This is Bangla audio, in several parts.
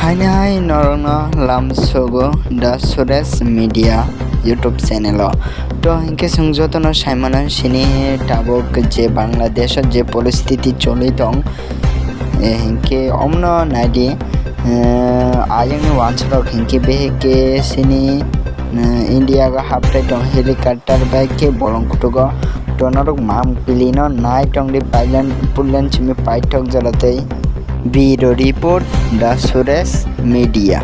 Hai norongno lamsogo Thesureshmedia YouTube channel তো হিংকে সংযতন সাইমন সিনি টাবক যে বাংলাদেশের যে পরিস্থিতি চলিত হিংকে অমন নাইডি আয়ং ওয়ানসরক হিংকে বেহেকে সিনি ইন্ডিয়া গা হাফটাই টং হেলিকপ্টার বাইকে বলংকুটুগ টনরক মাম পিলিনো নাই টংলি পাইলান পুললান চিমি পাইঠক জলাতেই Bureau Report Thesureshmedia.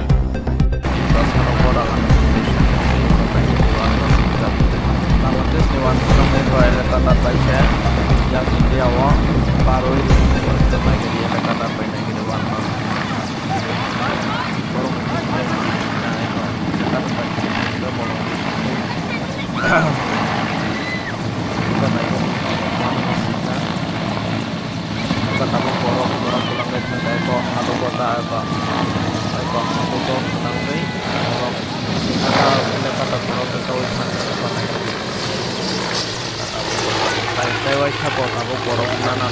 Saya wajah buat aku borong nana